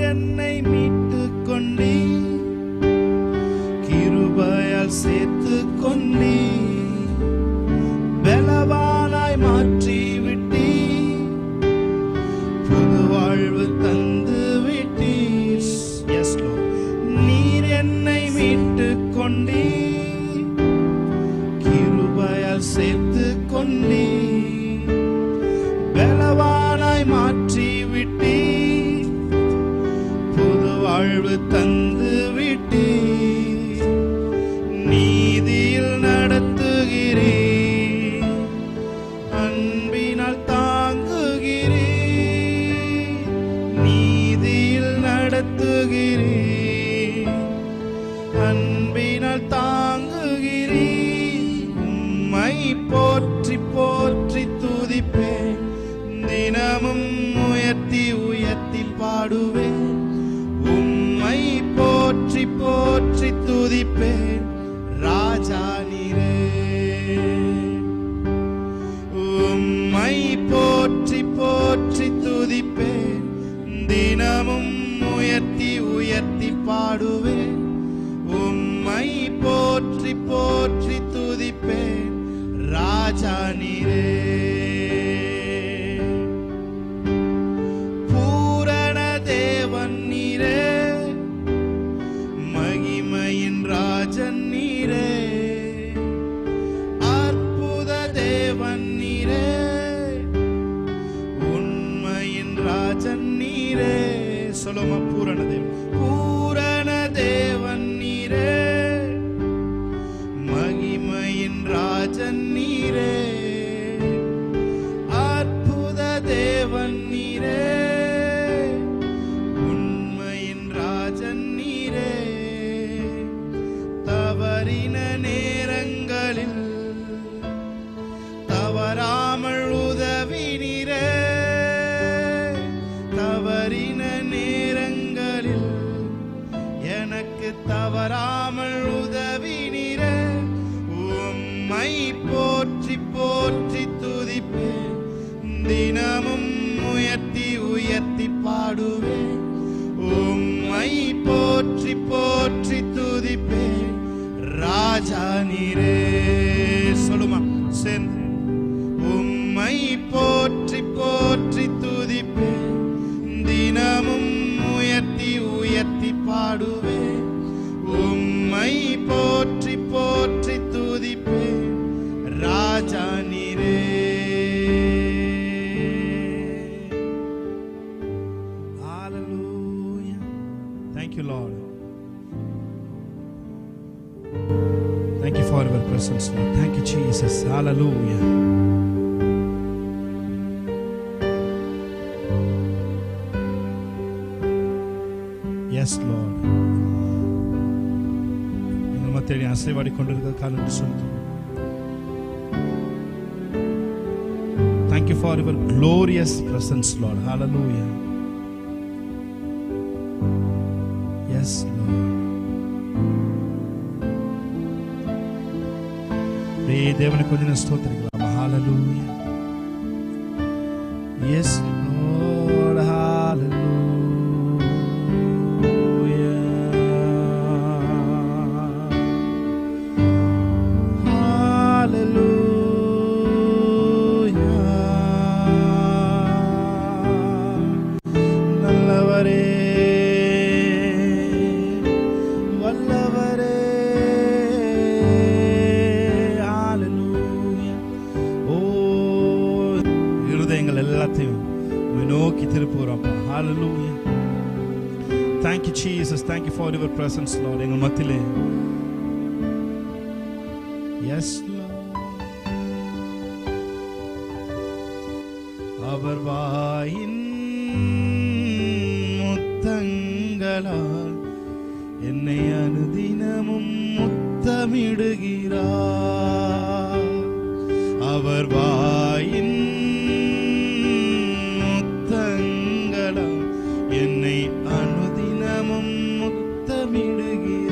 என்னை மீட்டு கொண்டீ, கிருபையால் சேர்த்து கொண்டீ, பலவானாய் மாற்றி விட்டீ, புது வாழ்வு தந்து விட்டீர். எஸ் லார்ட், நீர் என்னை மீட்டு கொண்டீ, கிருபையால் சேர்த்து கொண்டீ, பலவானாய் மாற்றி விட்டீ, புது வாழ்வு தந்து விட்டீ, நீதியில் நடத்துகிறீ, அன்பினால் தாங்குகிறீ, நீதியில் நடத்துகிறீ, அன்பினால் தாங்குகிறீ. உம்மை போற்றி போற்றி துதிப்பேன், தினமும் உயர்த்தி உயர்த்தி பாடுவேன். உம்மை போற்றி போற்றி துதிப்பேன், ராஜா நீரே. உம்மை போற்றி போற்றி துதிப்பேன், தினமும் உயர்த்தி உயர்த்தி பாடுவேன். உம்மை போற்றி போற்றி துதிப்பேன், ராஜா நீரே. பூரண தேவன் நீரே, மகிமையின் ராஜன் நீரே, அற்புத தேவன் நீரே, உண்மையின் ராஜன் நீரே. சொல்லுமா, பூரண தேவன், பூரண தேவன் நீரே, மகிமையின் ராஜன் நீரே, அற்புத தேவன் நீரே, உண்மையின் ராஜன் நீரே. தவறின நேரங்களில் தவறாமல் உதவி நீரே, தவறின நேரங்களில் எனக்கு தவறாமல் உதவி நீரே. உம்மை போற்றி போற்றி துதிப்பேன், தினமும் உயர்த்தி உயர்த்தி பாடுவேன். உம்மை போற்றி போற்றி துதிப்பேன், ராஜா நீரே. சொல்லுமா சேர்ந்து, உம்மை போற்றி போற்றி துதிப்பேன், தினமும் உயர்த்தி உயர்த்தி பாடுவேன். உம்மை போற்றி போற்றி துதிப்பேன், ராஜா நீரே. Hallelujah. Thank you, Lord. Thank you for your presence, Lord. Thank you, Jesus. Hallelujah. Yes, Lord. நம்ம தேடி அசைவாடி கொண்டிருக்கிற காலம் சொல்லுங்கள். Thank you for your glorious presence, Lord. Hallelujah. Yes, Lord. தேவனுக்கு கொஞ்சம் ஸ்தோத்திரிக்கலாம். Hallelujah. Yes, Lord. Hallelujah. Hallelujah. Thank you, Jesus. Thank you for your presence, Lord. எங்கள் மத்தியிலே. Yes, Lord. அவர் வாயின் முத்தங்களால் என்னை அனுதினமும் முத்தமிடுகிறார். அவர் வாயின் என்னை அனுதினமும் முத்தமிடுகிறார்.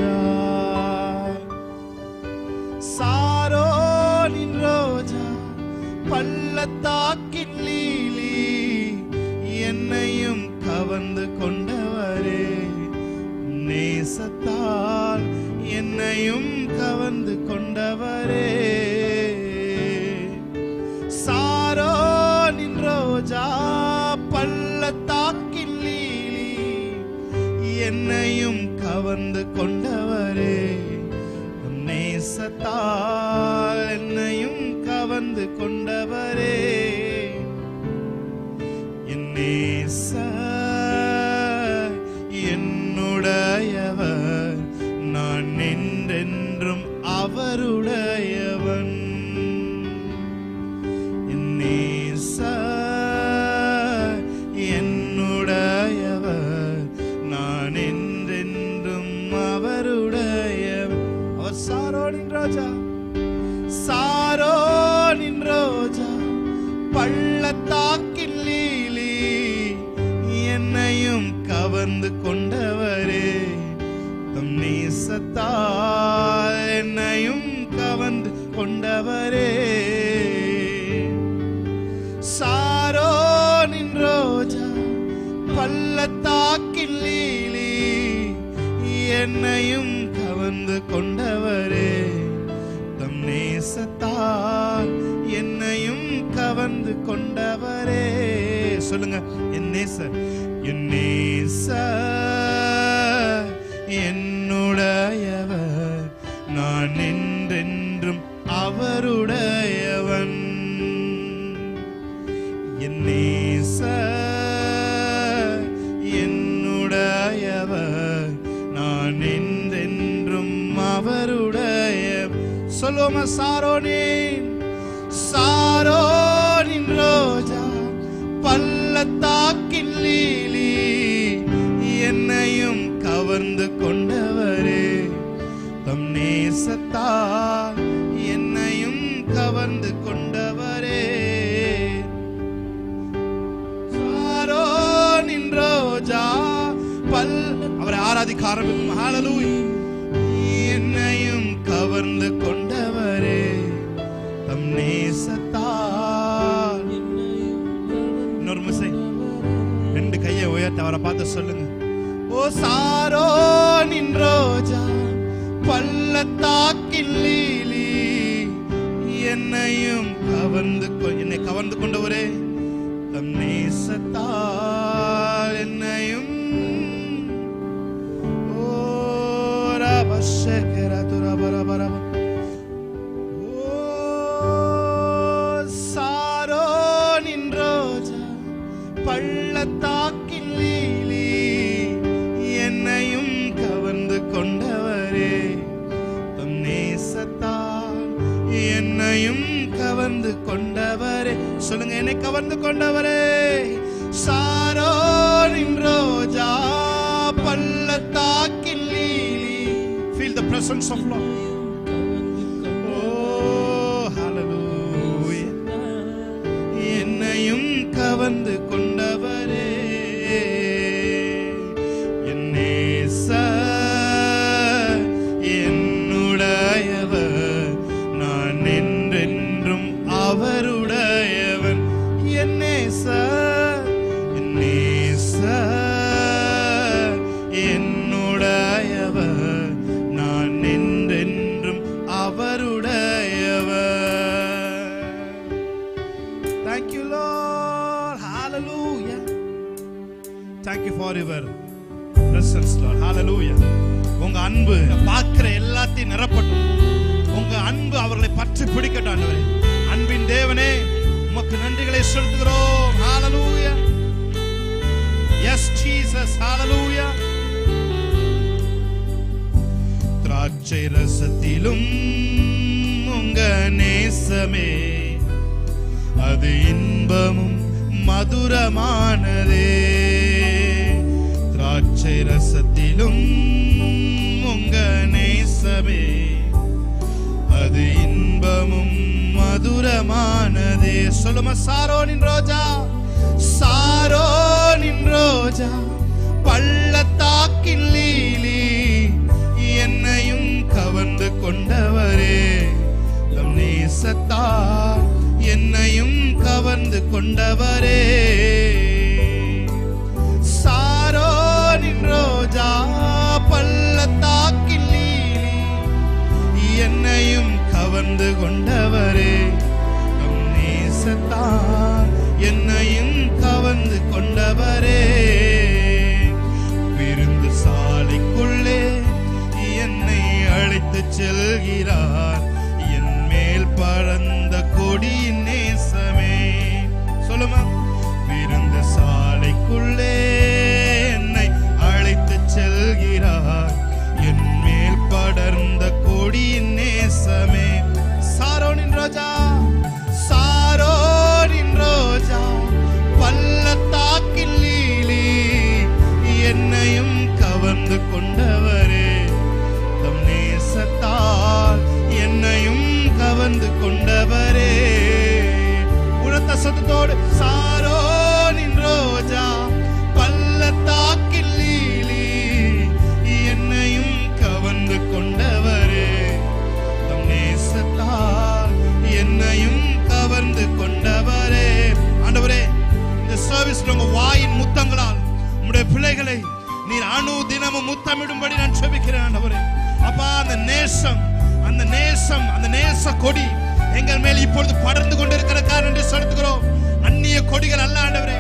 சாரோனின் ரோஜா, பள்ளத்தாக்கின் லீலி, என்னையும் கவர்ந்து கொண்டவர். கொண்டவரே, நேசத்தால் என்னையும் கவர்ந்து கொண்டவரே, சாரோனின் ரோஜா பள்ளத்தாக்கின் லீலி என்னையும் கவர்ந்து கொண்டவரே, நேசத்தால் என்னையும் கவர்ந்து கொண்டவரே, என் நேசர் என்னுடையவர், நான் என்றென்றும் அவருடையவன். என் நேசர் என்னுடையவர், நான் என்றென்றும் அவருடையவன். அவர் சாரோனின் ரோஜா, சாரோனின் ரோஜா பள்ளத்தாக்கின் லீலி என்னையும் கவர்ந்து கொண்டவரே, தம் நேசத்தால் என்னையும் கவர்ந்து கொண்டவரே, சாரோனின் ரோஜா பள்ளத்தாக்கின் லீலி என்னையும் கவர்ந்து கொண்டவரே, தம் நேசத்தால் என்னையும் கவர்ந்து கொண்டவரே. சொல்லுங்க, என் நேசர், என் நேசர் என்னுடையவர், நான் என்றென்றும் அவருடையவன். என் நேசர் என்னுடையவர், நான் என்றென்றும் அவருடையவன். சொல்லுவோமா, சாரோனின் ரோஜா பள்ளத்தாக்கின் லீலி என்னையும் கவர்ந்து கொண்டவரே, தம் நேசத்தால் என்னையும் கவர்ந்து கொண்டவரே, சாரோனின் ரோஜா அவரை ஆராதிக்க ஆரம்பிக்கும். ஹல்லேலூயா. என்னையும் கவர்ந்து கொண்டவரே, தம் நேசத்தால். இன்னொரு முறை ரெண்டு கையை உயர்த்தி அவரை பார்த்து சொல்லுங்க, ஓ சாரோனின் ரோஜா பள்ளத்தாக்கின் லீலி என்னையும் என்னை கவர்ந்து கொண்டவரே, தம் நேசத்தால் என்னையும். ஓ ரபஷகரா துரபரபர, ஓ சாரோனின் ரோஜா பள்ளத்தாக்கின் லீலி என்னையும் கவர்ந்து கொண்டவரே, தம் நேசத்தால் என்னையும் கவர்ந்து கொண்டவரே. சொல்லுங்க, என்னை கவர்ந்து கொண்டவரே, சாரோனின் ரோஜா பள்ளத்தாக்கின் lily. Feel the presence of Lord. Oh, hallelujah. என்னையும் கவர்ந்து கொண்டவரே, என் நேசர் என்னுடையவர், நான் என்றென்றும் அவருடையவன். என் நேசர் என்னுடையவர், நான் என்றென்றும் அவருடையவர். Thank you, Lord. Hallelujah. Thank you for your presence, Lord. Hallelujah. உங்க அன்பு பார்க்கிற எல்லாத்தையும் நிரப்பட்டும். உங்க அன்பு அவர்களை பற்றி பிடிக்கட்டும் ஆண்டவரே. அன்பின் தேவனே, உமக்கு நன்றிகளை செலுத்துகிறோம். Hallelujah. Yes, Jesus. Hallelujah. திராட்சை ரசத்திலும் உங்க நேசமே, அது இன்பமும் மதுரமானதே. திராட்சை ரசத்திலும் உங்க நேசமே, அது இன்பமும் மதுரமானதே. சொல்லுமா, சாரோனின் ரோஜா, சாரோனின் ரோஜா பள்ளத்தாக்கின் லீலி என்னையும் கவர்ந்து கொண்டவரே, தம் நேசத்தால் என்னையும் கவர்ந்து கொண்டவரே. சாரோனின் கவர்ந்து கொண்டவரே, தம் நேசத்தால் என்னையும் கவர்ந்து கொண்டவரே. விருந்து சாலைக்குள்ளே என்னை அழைத்து செல்கிறார், என் மேல் பறந்த கொடியின் நேசமே. சொல்லுமா, விருந்து சாலைக்குள்ளே என்னை அழைத்து செல்கிறார், என் மேல் படர்ந்த கொடியின் நேசமே. சாரோனின் ரோஜா, சாரோனின் ரோஜா, பள்ளத்தாக்கின் லீலி, என்னையும் கவர்ந்து கொண்டவரே, தம் நேசத்தால் என்னையும் கவர்ந்து கொண்டவரே. உரத்த சத்தத்தோடு, சாரோனின் ரோஜா, பள்ளத்தாக்கின் லீலி, என்னையும் கவர்ந்து கொண்டவரே, தம் நேசத்தால் என்னையும் கவர்ந்து கொண்டவரே. ஆண்டவரே, இந்த சர்வீஸ்ல உங்க வாயின் முத்தங்களால் உம்முடைய பிள்ளைகளை நீர் அனுதினமும் முத்தமிடும்படி நான் ஜெபிக்கிறேன் ஆண்டவரே. அப்பா, அந்த நேசம், அந்த நேசம், அந்த நேச கொடி எங்கள் மேல் இப்பொழுது படர்ந்து கொண்டிருக்கிற காரணம் செலுத்துகிறோம். அந்நிய கொடிகள் அல்ல ஆண்டவரே,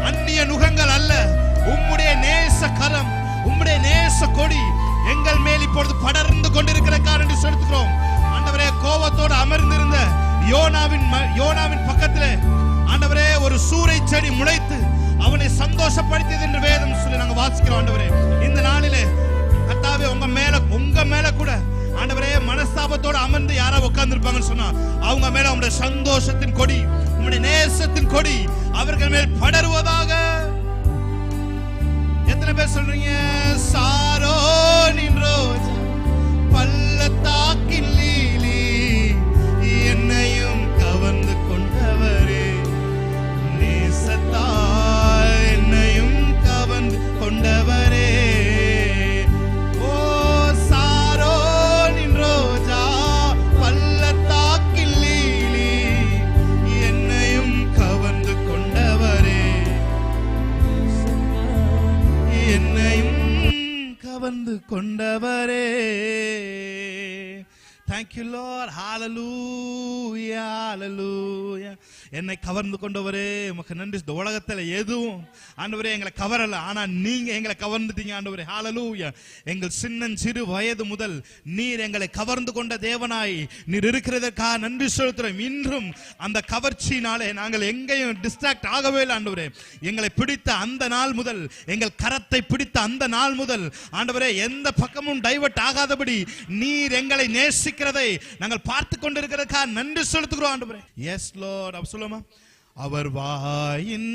அந்நிய நுகங்கள் அல்ல, உம்முடைய நேச கரம், உம்முடைய நேச கொடி எங்கள் மேல் இப்பொழுது படர்ந்து கொண்டிருக்கிற காரணம் செலுத்துகிறோம் ஆண்டவரே. கோபத்தோடு அமர்ந்திருந்த யோனாவின் பக்கத்திலே ஆண்டவரே ஒரு சூறை செடி முளைத்து அவனை சந்தோஷப்படுத்தியது என்று வேதம் சொல்லி நாங்கள் வாசிக்கிறோம் ஆண்டவரே. இந்த நாளிலே கர்த்தாவே, உங்க மேல கூட ஆண்டவரே மனஸ்தாபத்தோடு அமர்ந்து யாராவது உட்கார்ந்து இருப்பாங்கன்னு சொன்னா அவங்க மேல உங்களுடைய சந்தோஷத்தின் கொடி, உங்களுடைய நேசத்தின் கொடி அவர்கள் மேல் படருவதாக. எத்தனை பேர் சொல்றீங்க? சாரோனின் ரோஜா, பள்ளத்தாக்கின் லீலி, என்னையும் கவர்ந்து கொண்டவரே, நேசத்தால் என்னையும் கவர்ந்து கொண்டவரே. ஓ சாரோனின் ரோஜா, பள்ளத்தாக்கின் லீலி, என்னையும் கவர்ந்து கொண்டவரே, என்னையும் கவர்ந்து கொண்டவரே. Thank you Lord. Hallelujah, hallelujah. என்னை கவர்ந்து கொண்டவரே உமக்கு நன்றி. இந்த உலகத்துல எதுவும் ஆண்டவரே எங்களை கவரல, ஆனா நீங்க எங்களை கவர்ந்துட்டீங்க ஆண்டவரே. ஹalleluya. எங்கள் சிறு வயது முதல் நீர் எங்களை கவர்ந்து கொண்ட தேவனாய் நீர் இருக்கிறதற்காக நன்றி செலுத்துறோம். இன்றும் அந்த கவர்ச்சியினாலே நாங்கள் எங்கேயும் டிஸ்ட்ராக்ட் ஆகவே இல்லை ஆண்டவரே. எங்களை பிடித்த அந்த நாள் முதல், எங்கள் கரத்தை பிடித்த அந்த நாள் முதல் ஆண்டவரே எந்த பக்கமும் டைவர்ட் ஆகாதபடி நீர் எங்களை நேசிக்கிறதை நாங்கள் பார்த்து கொண்டிருக்கிறதற்காக நன்றி செலுத்துகிறோம் ஆண்டவரே. S Lord. அவர் வாயின்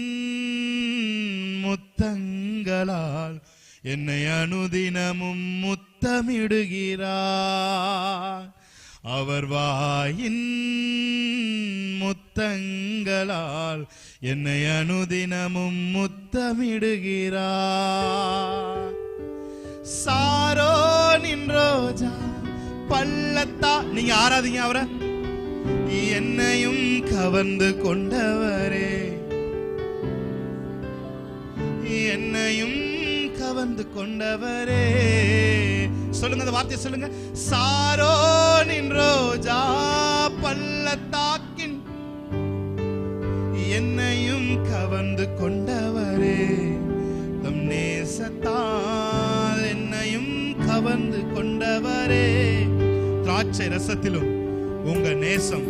முத்தங்களால் என்னை அனுதினமும் முத்தமிடுகிறார். அவர் வாயின் முத்தங்களால் என்னை அனுதினமும் முத்தமிடுகிறார். சாரோனின் ரோஜா, பள்ளத்தா, நீங்க ஆராதிங்க அவரை. என்னையும் கவர்ந்து கொண்டவரே, என்னையும் கவர்ந்து கொண்டவரே. சொல்லுங்க, அந்த வார்த்தையை சொல்லுங்க. சாரோனின் ரோஜா, பள்ளத்தாக்கின், என்னையும் கவர்ந்து கொண்டவரே, தம் நேசத்தால் என்னையும் கவர்ந்து கொண்டவரே. திராட்சை ரசத்திலும் உங்க நேசம்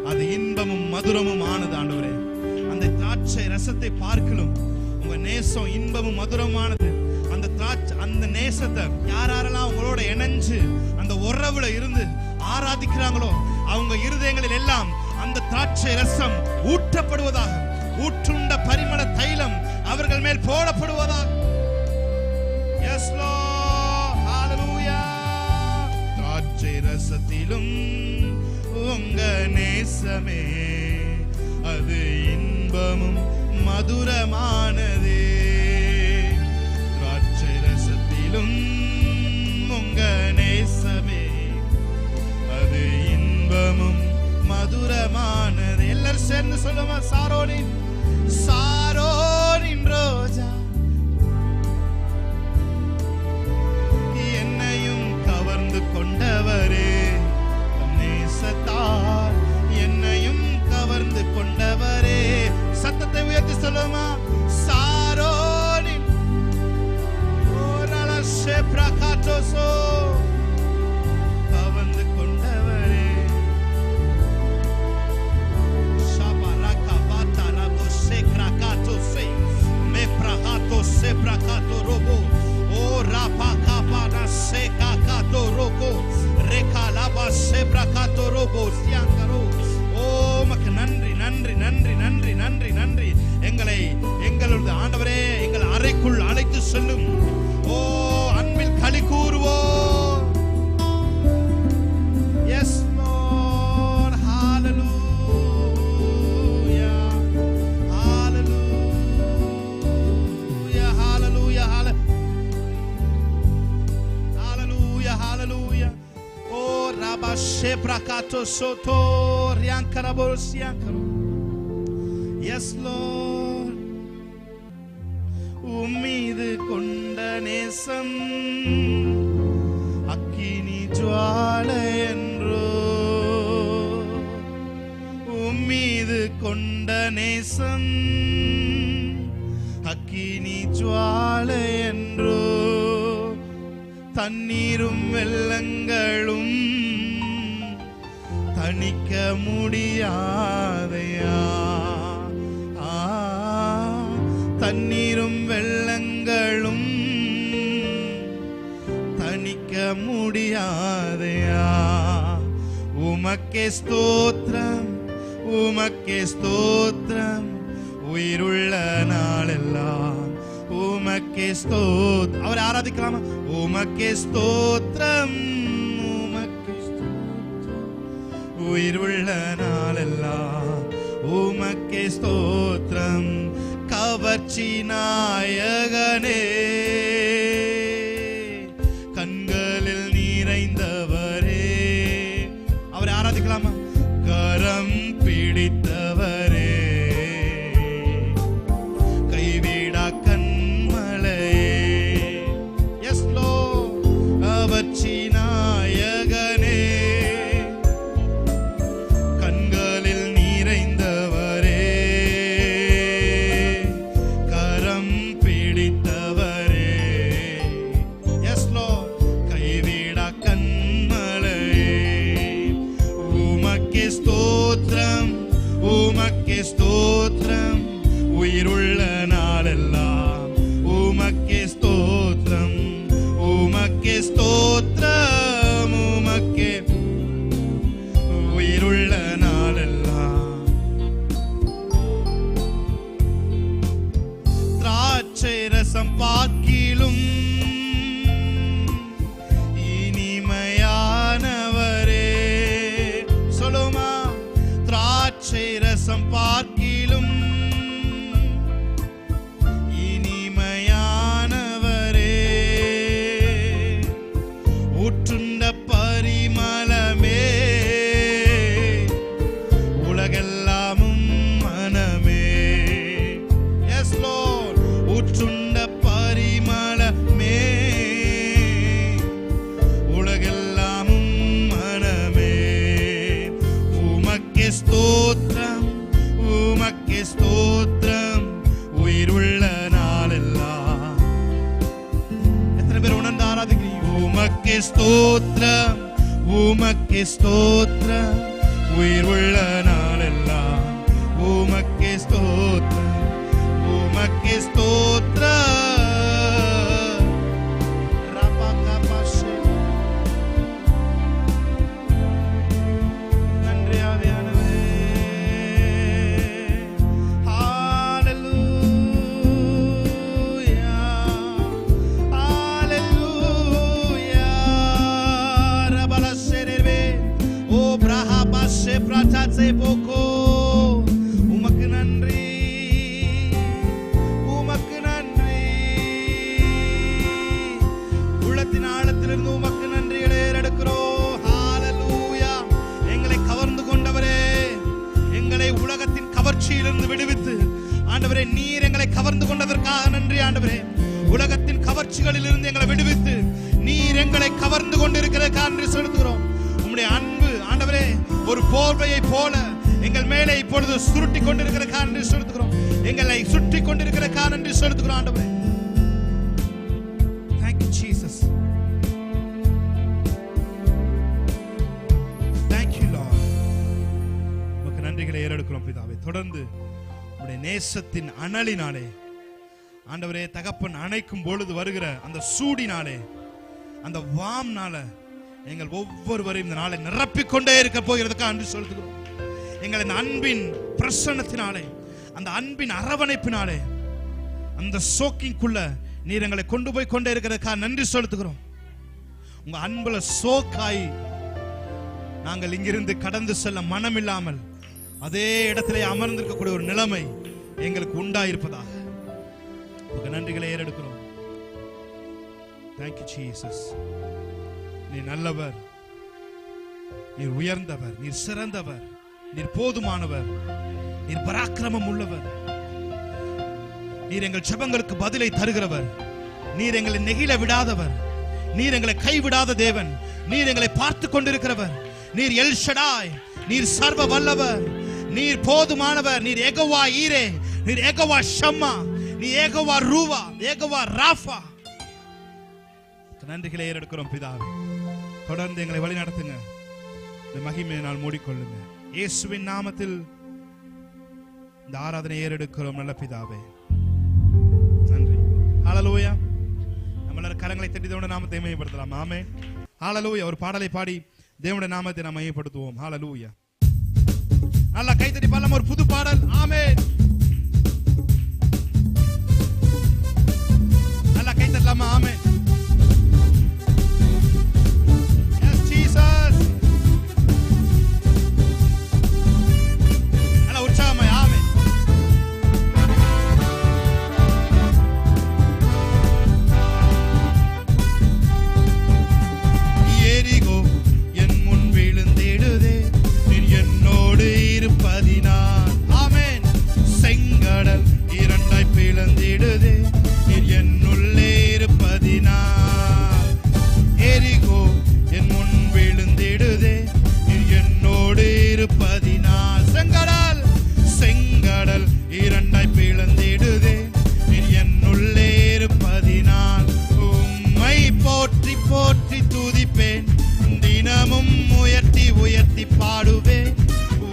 அது இன்பமும் மதுரமும் ஆனது ஆண்டவரே. அந்த திராட்சை ரசத்தை பார்க்கலும் உங்க நேசம் இன்பமும் மதுரமானது. அந்த நேசத்தை யாரெல்லாம் உங்களோட இணைஞ்சு அந்த உறவுல இருந்து ஆராதிக்கிறாங்களோ அவங்க இருதயங்களில் எல்லாம் அந்த திராட்சை ரசம் ஊற்றப்படுவதாக, ஊற்றுண்ட பரிமள தைலம் அவர்கள் மேல் போடப்படுவதாக. எஸ் லார்ட், ஹalleluya. திராட்சை ரசத்திலும் உங்க நேசமே அது இன்பமும் மதுரமானதே. திராட்சை ரசத்திலும் உங்க நேசமே அது இன்பமும் மதுரமானது. எல்லாரும் சேர்ந்து சொல்லுமா, சாரோனின், சாரோனின் ரோஜா, என்னையும் கவர்ந்து கொண்டவரே, நேசத்தா உயர்த்தி சொல்லுமா சாரோனின் ஓரலஷே பிரகாட்டோசோ கவர்ந்து கொண்டவரே ஷபரகா பாதரபோ சேக்ராகாட்டோசே மே பிரகாட்டோசே பிரகாட்டோரோபோ ஓ ராபாகாபானா சேகாகாட்டோரோகோ ரெகாலாபா சேப்ரகாட்டோரோபோ சியாங்கரோ. ஓ மக்கு நன்றி நன்றி நன்றி நன்றி நன்றி நன்றி. எங்களுடைய ஆண்டவரே எங்கள் அறைக்குள் அழைத்து செல்லும். ஓ அன்பில் களி கூறுவோம். எஸ் லார்ட் ஹalleluya ஹalleluya ஹalleluya ஹalleluya ஹalleluya. ஓ ரபா ஷேப்ரகாட்டோ சோதோ ரியாங்கரபோசியாங்கரோ. எஸ் லார்ட் உம்மீது கொண்ட நேசம் அக்கினி ஜுவாலை என்றோ. உம்மீது கொண்ட நேசம் அக்கினி ஜுவாலை என்றோ. தண்ணீரும் வெள்ளங்களும் தணிக்க முடியாதையா. தண்ணீரும் வெள்ளங்களும் தணிக்க முடியாதையா. உமக்கே ஸ்தோத்திரம் உமக்கே ஸ்தோத்திரம் உயிருள்ள நாளெல்லாம் உமக்கே ஸ்தோத்திரம். அவரை ஆராதிக்கலாமா? உமக்கே ஸ்தோத்திரம் உமக்கே ஸ்தோத்திரம் உயிருள்ள நாளெல்லாம் உமக்கே ஸ்தோத்திரம். கவர்ச்சி நாயகனே கண்களில் நிறைந்தவரே. அவரை ஆராதிக்கலாமா? கரம் பிடித்தவரே கைவிடா கண்மலையே. எஸ் லார்ட் கவர்ச்சி நாயகனே கண்களில் நிறைந்தவரே கரம் பிடித்தவரே. எஸ் லார்ட் கைவிடா கண்மலையே. உமக்கே ஸ்தோத்திரம் உமக்கே ஸ்தோத்திரம் உயிருள்ள நாளெல்லாம் உமக்கே ஸ்தோத்திரம் உமக்கே ஸ்தோத்திரம் உமக்கே உயிருள்ள நாளெல்லாம். திராட்சை ரசம் பார்க்கிலும் இனிமையானவரே. சொல்லுமா? திராட்சை ரசம் பார்க்கிலும் இனிமையானவரே. ஊற்றுண்ட பரிமளமே உலகெல்லாமும் மனமே. எஸ் லார்ட் ஊற்றுண்ட பரிமளமே உலகெல்லாமும் மனமே. உமக்கே ஸ்தோத்திரம் உமக்கே ஸ்தோத்திரம் உயிருள்ள நாளெல்லாம். எத்தனை பேர் உணர்ந்து ஆராதிக்கிறீங்க? உமக்கே ஸ்தோத்திரம் உமக்கே ஸ்தோத்திரம் உயிருள்ள நாளெல்லாம் உமக்கே ஸ்தோத்திரம் உமக்கே ஸ்தோத்திரம். ரபகபஷே. நன்றி ஆவியானவரே. ஹalleluya ஹalleluya. ரபலஷேரவே ஓ பிரஹாபஷே பிரதாசே போகோ. உமக்கு நன்றி உமக்கு நன்றி. உள்ளத்தின் ஆழத்திலிருந்து உமக்கு நன்றிகளை ஏறெடுக்கிறோம். ஹalleluya. எங்களை கவர்ந்து கொண்டவரே எங்களை உலகத்தின் கவர்ச்சியிலிருந்து விடுவித்து ஆண்டவரே நீர் எங்களை கவர்ந்து கொண்டதற்காக நன்றி ஆண்டவரே. உலகத்தின் கவர்ச்சிகளில் இருந்து எங்களை விடுவித்து நீர் எங்களை கவர்ந்து கொண்டிருக்கிறதற்காக நன்றி செலுத்துகிறோம். உம்முடைய அன்பு ஆண்டவரே ஒரு போர்வையை போல எங்கள் மேலே இப்பொழுது சுருட்டி கொண்டிருக்கிற நன்றி செலுத்துகிறோம். எங்களை சுற்றி கொண்டிருக்கிற நன்றி செலுத்துகிறோம் ஆண்டவரே. Thank you Jesus. Thank you Lord. உமக்கு நன்றிகளை ஏறெடுக்கிறோம் பிதாவே. தொடர்ந்து உம்முடைய நேசத்தின் அனலினாலே ஆண்டவரே, தகப்பன் அணைக்கும் பொழுது வருகிற அந்த சூடினாலே, அந்த வாம்னால எங்கள் ஒவ்வொருவரையும் இந்த நாளை நிரப்பிக்கொண்டே இருக்க போகிறதுக்காக நன்றி செலுத்துகிறோம். எங்கள் இந்த அன்பின் பிரசன்னத்தினாலே, அந்த அன்பின் அரவணைப்பினாலே, அந்த சோக்கிங்குள்ள நீர் எங்களை கொண்டு போய் கொண்டே இருக்கிறதுக்காக நன்றி செலுத்துகிறோம். உங்க அன்புல சோக்காய் நாங்கள் இங்கிருந்து கடந்து செல்ல மனம் இல்லாமல் அதே இடத்திலே அமர்ந்திருக்கக்கூடிய ஒரு நிலைமை எங்களுக்கு உண்டாயிருப்பதாக உங்க நன்றிகளை ஏறெடுக்கிறோம். Thank you Jesus. நீர் நல்லவர், நீர் உயர்ந்தவர், நீர் சிறந்தவர், நீர் போதுமானவர், நீர் பராக்கிரமம் உள்ளவர், நீர் எங்கள் ஜெபங்களுக்கு பதிலை தருகிறவர், நீர் எங்களை நெகிழ விடாதவர், நீர் எங்களை கைவிடாத தேவன், நீர் எங்களை பார்த்து கொண்டிருக்கிறவர், நீர் எல் ஷடாய், நீர் சர்வ வல்லவர், நீர் போதுமானவர், நீர் யெகோவா ஈரே, நீர் யெகோவா ஷம்மா, நீர் யெகோவா ரூவா, யெகோவா ராஃபா. நன்றிகளை ஏறெடுக்கிறோம் பிதாவே. தொடர்ந்து எங்களை வழி நடத்துங்க. இந்த மகிமையை நாள் மூடிக்கொள்ளுங்க. இயேசுவின் நாமத்தில் இந்த ஆராதனை ஏறெடுக்கிறோம் நல்ல பிதாவே. நன்றி. ஹல்லேலூயா. நம்மள கரங்களை தட்டி தேவனுடைய நாமத்தை மகிமைப்படுத்தலாம். ஆமென். ஹல்லேலூயா. ஒரு பாடலை பாடி தேவனுடைய நாமத்தை நாம் மகிமைப்படுத்துவோம். ஹல்லேலூயா. நல்லா கைத்தட்டி பாடலாம் ஒரு புது பாடல். ஆமென். நல்லா கைத்தட்டலாமா? ஆமென். S Jesus. நல்லா உற்சாகமா. ஆமென். எரிகோ என் முன் விழுந்திடுதே, நீர் என்னோடு இருப்பதினால். ஆமென். செங்கடல் இரண்டாய் பிளந்திடுதே, நீர் என்னுள்ளே இருப்பதினால். எரிகோ என் முன் விழுந்திடுதே, நீர் என்னோடு இருப்பதினால். செங்கடல் இரண்டாய் பிளந்திடுதே, நீர் என்னுள்ளே இருப்பதினால். உம்மை போற்றி போற்றி துதிப்பேன், தினமும் உயர்த்தி உயர்த்தி பாடுவேன்.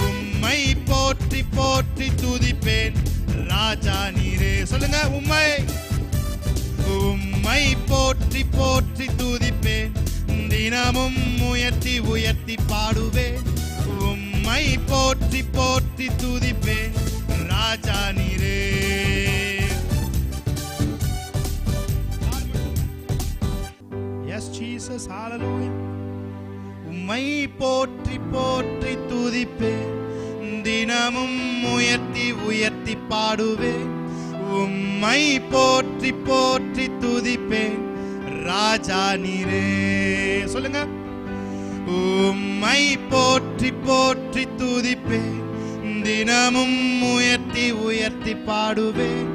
உம்மை போற்றி போற்றி துதிப்பேன், ராஜா நீரே. சொல்லுங்க. உம்மை போற்றி போற்றி துதிப்பேன், தினமும் உயர்த்தி உயர்த்தி பாடுவேன். உம்மை போற்றி போற்றி துதிப்பேன், ராஜா நீரே. Yes Jesus. ஹல்லேலூயா. உம்மை போற்றி போற்றி துதிப்பேன், தினமும் உயர்த்தி உயர்த்தி பாடுவேன். உம்மை போற்றி போற்றி துதிப்பேன், ராஜா நீரே. சொல்லுங்க. உம்மை போற்றி போற்றி துதிப்பேன், தினமும் உயர்த்தி உயர்த்தி பாடுவேன்.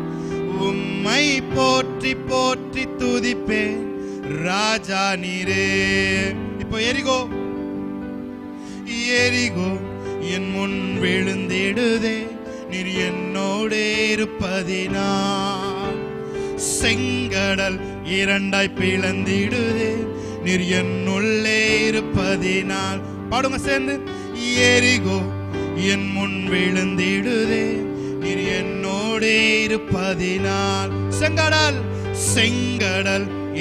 உம்மை போற்றி போற்றி துதிப்பேன், ராஜா நீரே. இப்போ எரிகோ என் முன் விழுந்திடுதே, நீர் என்னோடு இருப்பதினால். செங்கடல் இரண்டாய் பிளந்திடுதே, நீர் என்னுள்ளே இருப்பதினால். பாடுங்க சேர்ந்து. எரிகோ என் முன் விழுந்திடுதே, நீர் என்னோடு இருப்பதினால். செங்கடல்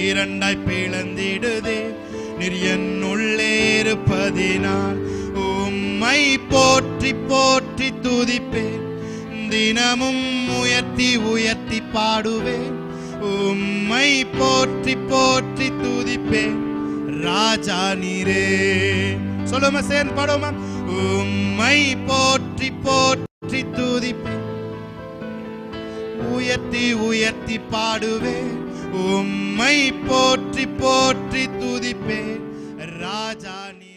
இரண்டாய் பிளந்திடுதே, நீர் என்னுள்ளே இருப்பதினால். உம்மை போற்றி போற்றி துதிப்பேன், தினமும் உயர்த்தி உயர்த்தி பாடுவேன். உம்மை போற்றி போற்றி துதிப்பேன், ராஜா நீரே. சொல்லுமா சேர்ந்து பாடுமா. உம்மை போற்றி போற்றி துதிப்பேன், உயர்த்தி உயர்த்தி பாடுவேன். உம்மை போற்றி போற்றி துதிப்பேன், ராஜா நீ.